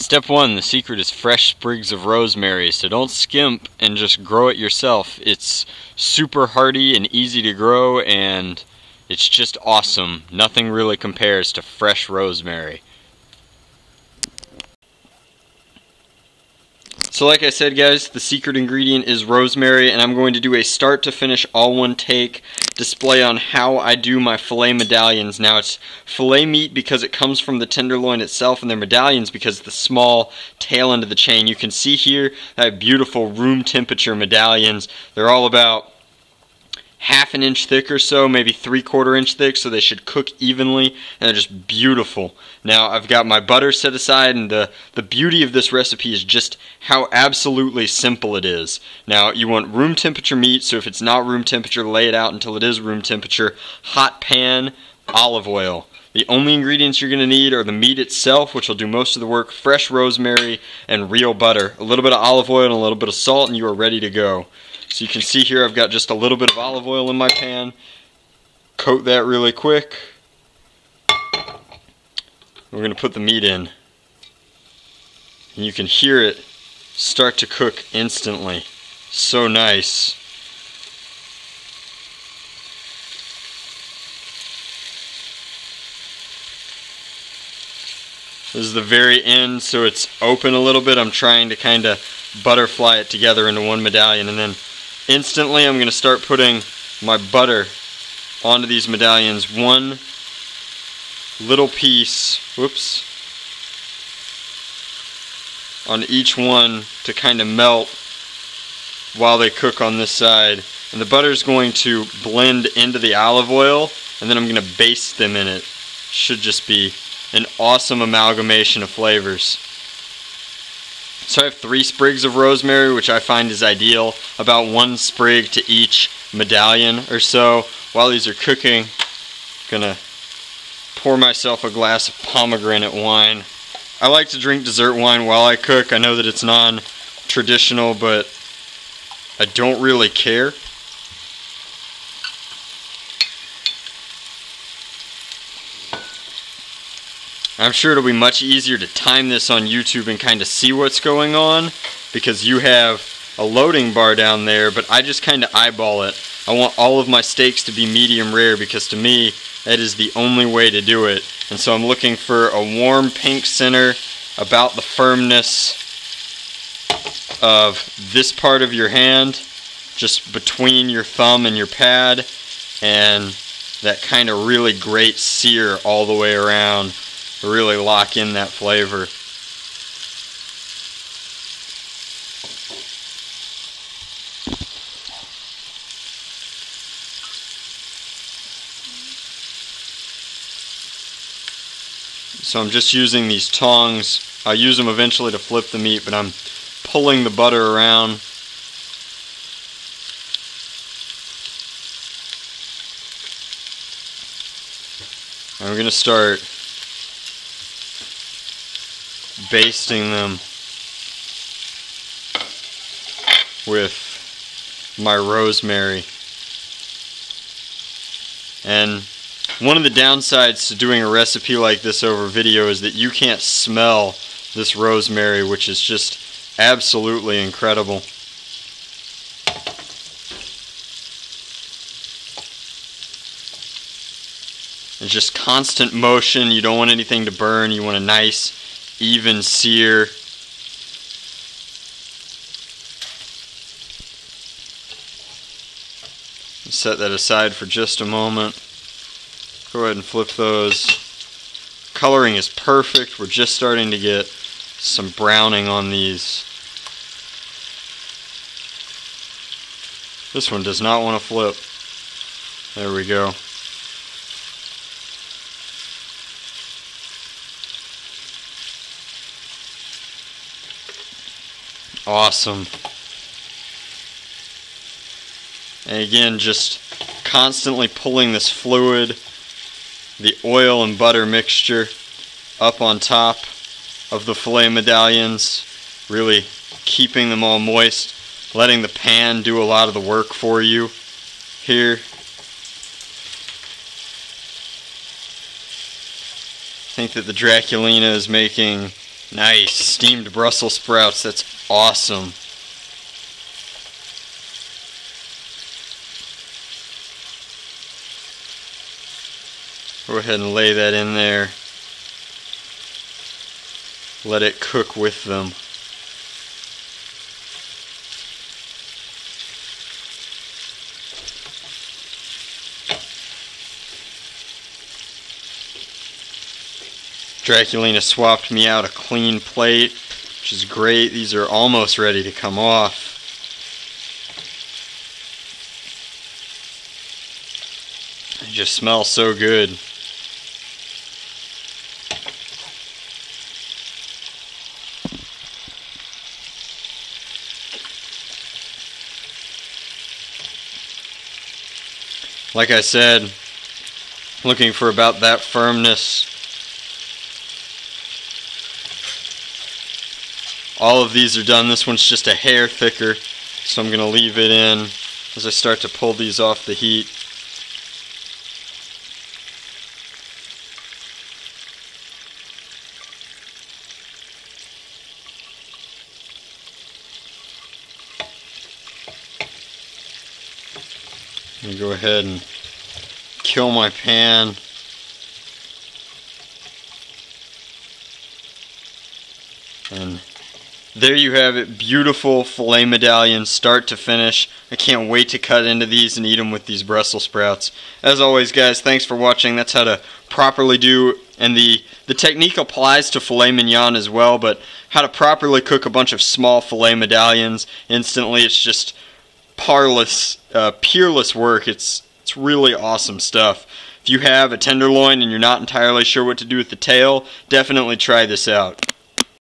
Step 1, the secret is fresh sprigs of rosemary, so don't skimp and just grow it yourself. It's super hardy and easy to grow, and it's just awesome. Nothing really compares to fresh rosemary. So like I said, guys, the secret ingredient is rosemary, and I'm going to do a start to finish all one take display on how I do my filet medallions. Now it's filet meat because it comes from the tenderloin itself, and they're medallions because the small tail end of the chain. You can see here I have beautiful room temperature medallions. They're all about half an inch thick or so, maybe 3/4 inch thick, so they should cook evenly, and they're just beautiful. Now I've got my butter set aside, and the beauty of this recipe is just how absolutely simple it is. Now you want room temperature meat, so if it's not room temperature, lay it out until it is room temperature. Hot pan, olive oil. The only ingredients you're going to need are the meat itself, which will do most of the work, fresh rosemary, and real butter. A little bit of olive oil and a little bit of salt, and you are ready to go. So you can see here I've got just a little bit of olive oil in my pan. Coat that really quick. We're going to put the meat in. And you can hear it start to cook instantly. So nice. This is the very end, so it's open a little bit. I'm trying to kind of butterfly it together into one medallion, and then instantly I'm going to start putting my butter onto these medallions. One little piece, whoops, on each one to kind of melt while they cook on this side. And the butter is going to blend into the olive oil, and then I'm going to baste them in it. Should just be an awesome amalgamation of flavors. So I have 3 sprigs of rosemary, which I find is ideal, about 1 sprig to each medallion or so. While these are cooking, I'm gonna pour myself a glass of pomegranate wine. I like to drink dessert wine while I cook. I know that it's non-traditional, but I don't really care. I'm sure it'll be much easier to time this on YouTube and kind of see what's going on, because you have a loading bar down there, but I just kind of eyeball it. I want all of my steaks to be medium rare, because to me that is the only way to do it. And so I'm looking for a warm pink center, about the firmness of this part of your hand, just between your thumb and your pad, and that kind of really great sear all the way around. Really lock in that flavor. So I'm just using these tongs. I'll use them eventually to flip the meat, but I'm pulling the butter around. I'm going to start basting them with my rosemary. And one of the downsides to doing a recipe like this over video is that you can't smell this rosemary, which is just absolutely incredible. It's just constant motion. You don't want anything to burn. You want a nice even sear. Set that aside for just a moment. Go ahead and flip those. Coloring is perfect. We're just starting to get some browning on these. This one does not want to flip. There we go. Awesome. And again, just constantly pulling this fluid, the oil and butter mixture, up on top of the filet medallions, really keeping them all moist, letting the pan do a lot of the work for you here. I think that the Draculina is making Nice, steamed Brussels sprouts, that's awesome. Go ahead and lay that in there. Let it cook with them. Draculina swapped me out a clean plate, which is great. These are almost ready to come off. They just smell so good. Like I said, looking for about that firmness. All of these are done. This one's just a hair thicker, so I'm going to leave it in as I start to pull these off the heat. I'm going to go ahead and kill my pan. And there you have it, beautiful filet medallions start to finish. I can't wait to cut into these and eat them with these Brussels sprouts. As always guys, thanks for watching. That's how to properly do, and the technique applies to filet mignon as well, but how to properly cook a bunch of small filet medallions instantly. It's just peerless work. It's really awesome stuff. If you have a tenderloin and you're not entirely sure what to do with the tail, definitely try this out.